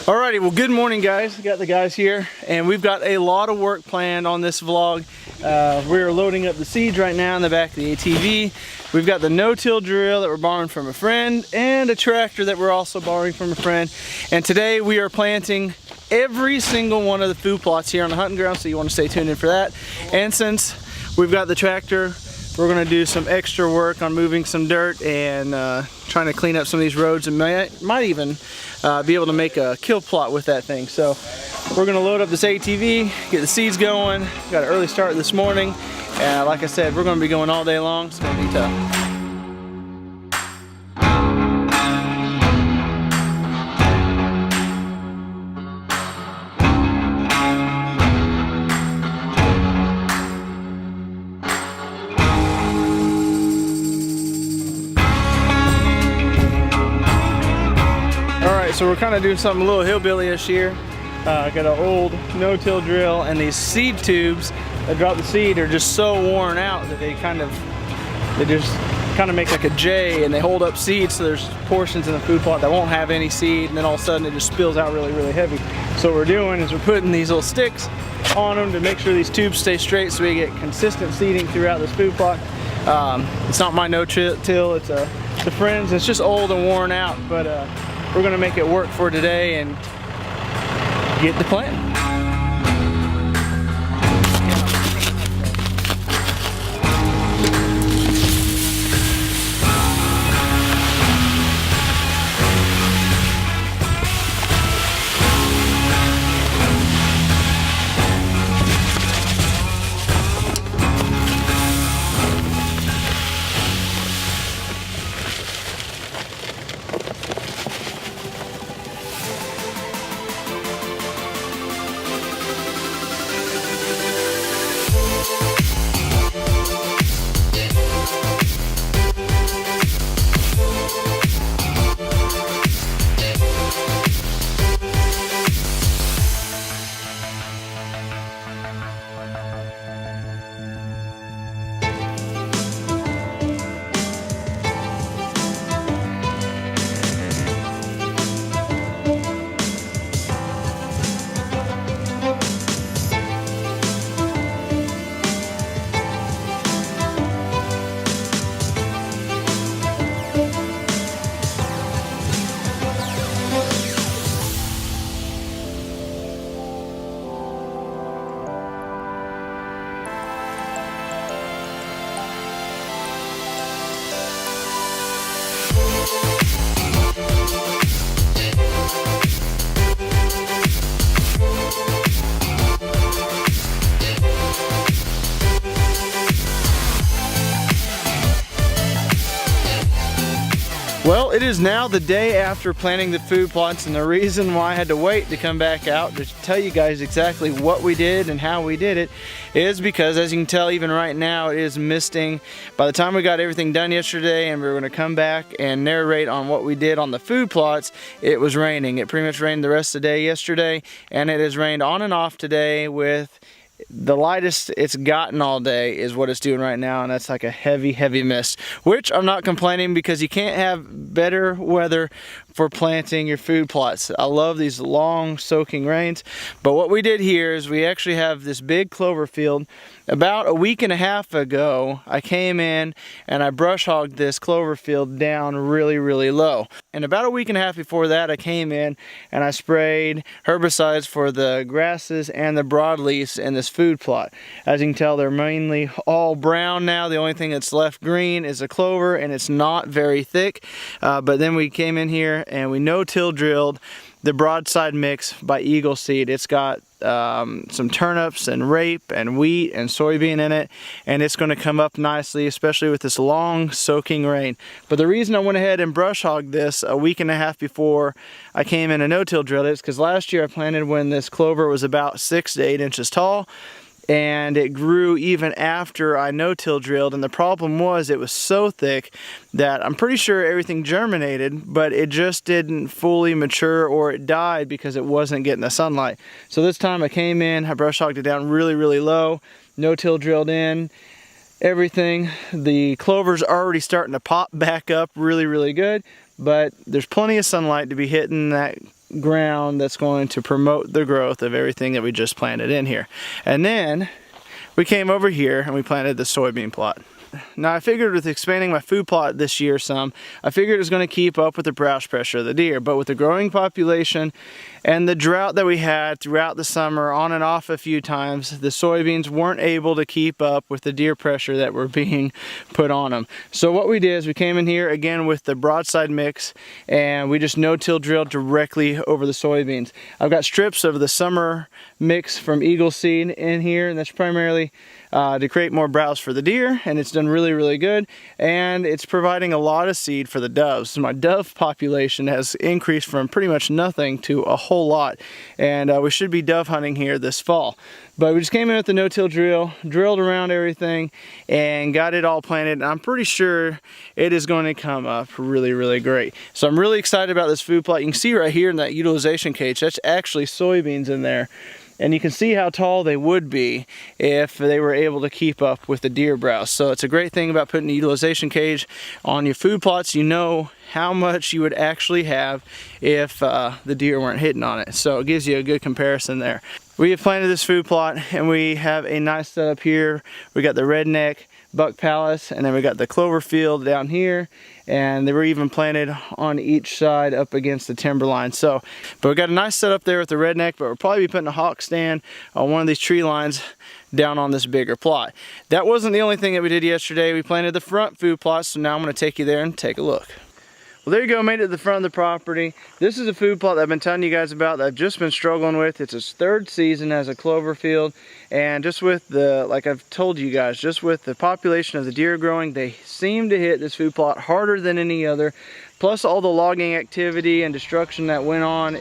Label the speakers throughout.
Speaker 1: Alrighty, well, good morning, guys. We got the guys here, and we've got a lot of work planned on this vlog. We're loading up the seeds right now in the back of the ATV. We've got the no-till drill that we're borrowing from a friend, and a tractor that we're also borrowing from a friend. And today we are planting every single one of the food plots here on the hunting ground, so you want to stay tuned in for that. And since we've got the tractor, we're going to do some extra work on moving some dirt and trying to clean up some of these roads, and might even be able to make a kill plot with that thing. So we're going to load up this ATV, get the seeds going. Got an early start this morning, and like I said, we're going to be going all day long. It's going to be tough. So we're kind of doing something a little hillbilly-ish here. Got an old no-till drill, and these seed tubes that drop the seed are just so worn out that they just kind of make like a J, and they hold up seeds. So there's portions in the food plot that won't have any seed, and then all of a sudden it just spills out really, really heavy. So what we're doing is we're putting these little sticks on them to make sure these tubes stay straight, so we get consistent seeding throughout this food plot. It's not my no-till, it's the friend's. It's just old and worn out, but we're gonna make it work for today and get the plan. Well, it is now the day after planting the food plots, and the reason why I had to wait to come back out to tell you guys exactly what we did and how we did it is because, as you can tell, even right now it is misting. By the time we got everything done yesterday and we were going to come back and narrate on what we did on the food plots, it was raining. It pretty much rained the rest of the day yesterday, and it has rained on and off today. With the lightest it's gotten all day is what it's doing right now, and that's like a heavy mist, which I'm not complaining, because you can't have better weather for planting your food plots. I love these long soaking rains. But what we did here is we actually have this big clover field. About a week and a half ago, I came in and I brush hogged this clover field down really low. And about a week and a half before that, I came in and I sprayed herbicides for the grasses and the broadleafs in this food plot. As you can tell, they're mainly all brown now. The only thing that's left green is the clover, and it's not very thick. But then we came in here and we no-till drilled the broadside mix by Eagle Seed. It's got some turnips and rape and wheat and soybean in it, and it's going to come up nicely, especially with this long soaking rain. But the reason I went ahead and brush hogged this a week and a half before I came in and no-till drilled it is because last year I planted when this clover was about 6 to 8 inches tall, and it grew even after I no-till drilled, and the problem was it was so thick that I'm pretty sure everything germinated, but it just didn't fully mature, or it died because it wasn't getting the sunlight. So this time I came in, I brush hogged it down really low, no-till drilled in everything. The clover's already starting to pop back up really good, but there's plenty of sunlight to be hitting that ground that's going to promote the growth of everything that we just planted in here. And then we came over here and we planted the soybean plot. Now I figured with expanding my food plot this year some, I figured it was going to keep up with the browse pressure of the deer, but with the growing population and the drought that we had throughout the summer on and off a few times, the soybeans weren't able to keep up with the deer pressure that were being put on them. So what we did is we came in here again with the broadside mix and we just no-till drilled directly over the soybeans. I've got strips of the summer mix from Eagle Seed in here, and that's primarily to create more browse for the deer, and it's done really good, and it's providing a lot of seed for the doves. So my dove population has increased from pretty much nothing to a whole lot, and we should be dove hunting here this fall. But we just came in with the no-till drill, drilled around everything, and got it all planted, and I'm pretty sure it is going to come up really great. So I'm really excited about this food plot. You can see right here in that utilization cage, that's actually soybeans in there. And you can see how tall they would be if they were able to keep up with the deer browse. So it's a great thing about putting a utilization cage on your food plots. You know how much you would actually have if the deer weren't hitting on it. So it gives you a good comparison there. We have planted this food plot and we have a nice setup here. We got the redneck buck palace, and then we got the clover field down here, and they were even planted on each side up against the timberline. So, but we got a nice setup there with the redneck, but we'll probably be putting a hawk stand on one of these tree lines down on this bigger plot. That wasn't the only thing that we did yesterday. We planted the front food plot, so now I'm going to take you there and take a look. Well, there you go, made it to the front of the property. This is a food plot that I've been telling you guys about that I've just been struggling with. It's its third season as a clover field, and just with the, like I've told you guys, just with the population of the deer growing, they seem to hit this food plot harder than any other. Plus all the logging activity and destruction that went on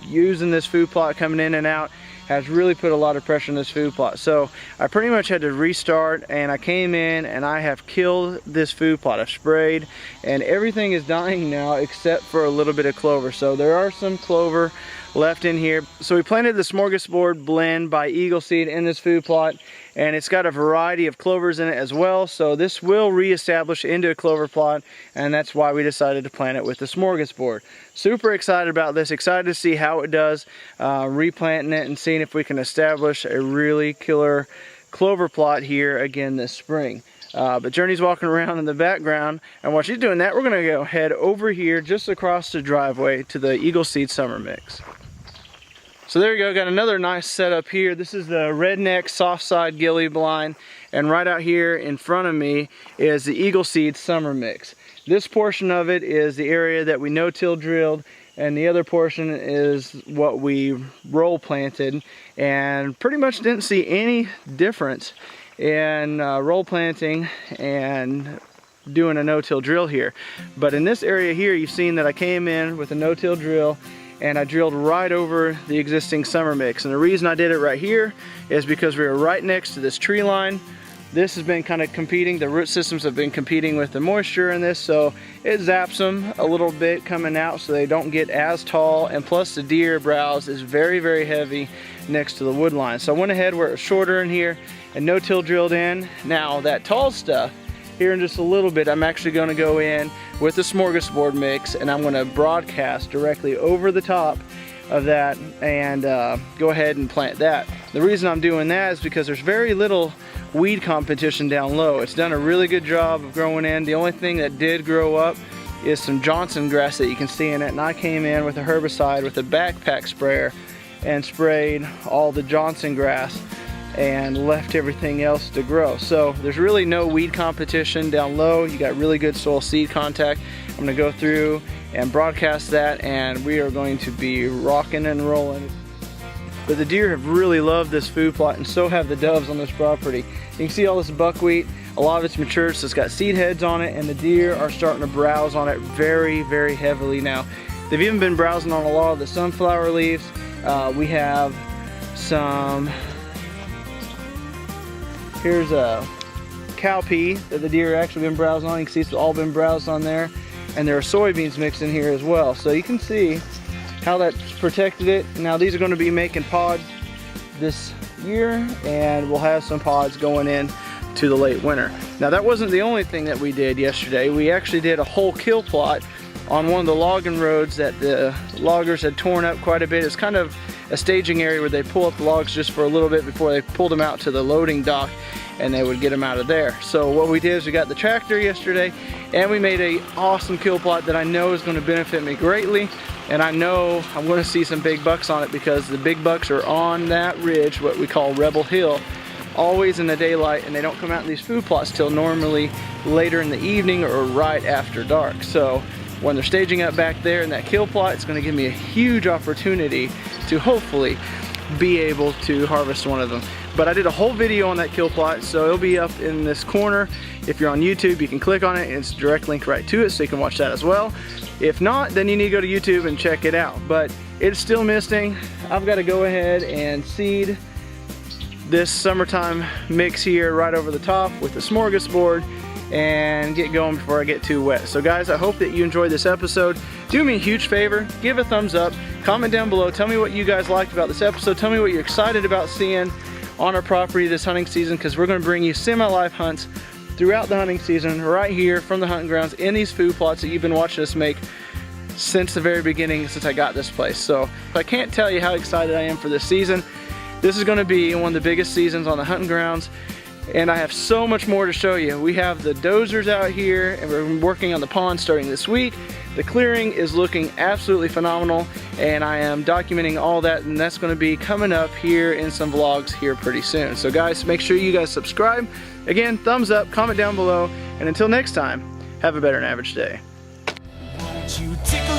Speaker 1: using this food plot coming in and out has really put a lot of pressure on this food plot. So I pretty much had to restart, and I came in and I have killed this food plot. I've sprayed and everything is dying now except for a little bit of clover. So there are some clover left in here. So we planted the Smorgasbord blend by Eagle Seed in this food plot, and it's got a variety of clovers in it as well. So this will reestablish into a clover plot, and that's why we decided to plant it with the Smorgasbord. Super excited about this, excited to see how it does, replanting it and seeing if we can establish a really killer clover plot here again this spring. But Journey's walking around in the background, and while she's doing that, we're gonna go head over here just across the driveway to the Eagle Seed Summer Mix. So there you go, got another nice setup here. This is the redneck soft side ghillie blind, and right out here in front of me is the Eagle Seed Summer Mix. This portion of it is the area that we no-till drilled, and the other portion is what we roll planted, and pretty much didn't see any difference in roll planting and doing a no-till drill here. But in this area here, you've seen that I came in with a no-till drill and I drilled right over the existing summer mix. And the reason I did it right here is because we were right next to this tree line. This has been kind of competing, the root systems have been competing with the moisture in this, so it zaps them a little bit coming out so they don't get as tall, and plus the deer browse is very heavy next to the wood line. So I went ahead where it was shorter in here and no-till drilled in. Now that tall stuff, here in just a little bit, I'm actually going to go in with the Smorgasbord mix and I'm going to broadcast directly over the top of that and go ahead and plant that. The reason I'm doing that is because there's very little weed competition down low. It's done a really good job of growing in. The only thing that did grow up is some Johnson grass that you can see in it, and I came in with a herbicide with a backpack sprayer and sprayed all the Johnson grass and left everything else to grow. So there's really no weed competition down low. You got really good soil seed contact. I'm gonna go through and broadcast that, and we are going to be rocking and rolling. But the deer have really loved this food plot, and so have the doves on this property. You can see all this buckwheat, a lot of it's matured, so it's got seed heads on it, and the deer are starting to browse on it very heavily now. They've even been browsing on a lot of the sunflower leaves. We have some, here's a cowpea that the deer have actually been browsing on. You can see it's all been browsed on there. And there are soybeans mixed in here as well. So you can see how that's protected it. Now these are going to be making pods this year, and we'll have some pods going in to the late winter. Now that wasn't the only thing that we did yesterday. We actually did a whole kill plot on one of the logging roads that the loggers had torn up quite a bit. It's kind of a staging area where they pull up the logs just for a little bit before they pulled them out to the loading dock, and they would get them out of there. So what we did is we got the tractor yesterday, and we made an awesome kill plot that I know is going to benefit me greatly, and I know I'm going to see some big bucks on it, because the big bucks are on that ridge, what we call Rebel Hill, always in the daylight, and they don't come out in these food plots till normally later in the evening or right after dark. So when they're staging up back there in that kill plot, it's going to give me a huge opportunity to hopefully be able to harvest one of them. But I did a whole video on that kill plot, so it'll be up in this corner. If you're on YouTube, you can click on it, and it's a direct link right to it, so you can watch that as well. If not, then you need to go to YouTube and check it out. But it's still misting. I've got to go ahead and seed this summertime mix here right over the top with the smorgasbord and get going before I get too wet. So guys, I hope that you enjoyed this episode. Do me a huge favor, give a thumbs up, comment down below, tell me what you guys liked about this episode, tell me what you're excited about seeing on our property this hunting season, because we're going to bring you semi-live hunts throughout the hunting season right here from the hunting grounds in these food plots that you've been watching us make since the very beginning, since I got this place. So I can't tell you how excited I am for this season. This is going to be one of the biggest seasons on the hunting grounds, and I have so much more to show you. We have the dozers out here, and we're working on the pond starting this week. The clearing is looking absolutely phenomenal, and I am documenting all that, and that's going to be coming up here in some vlogs here pretty soon. So guys, make sure you guys subscribe. Again, thumbs up, comment down below, and until next time, have a better than average day. Won't you tickle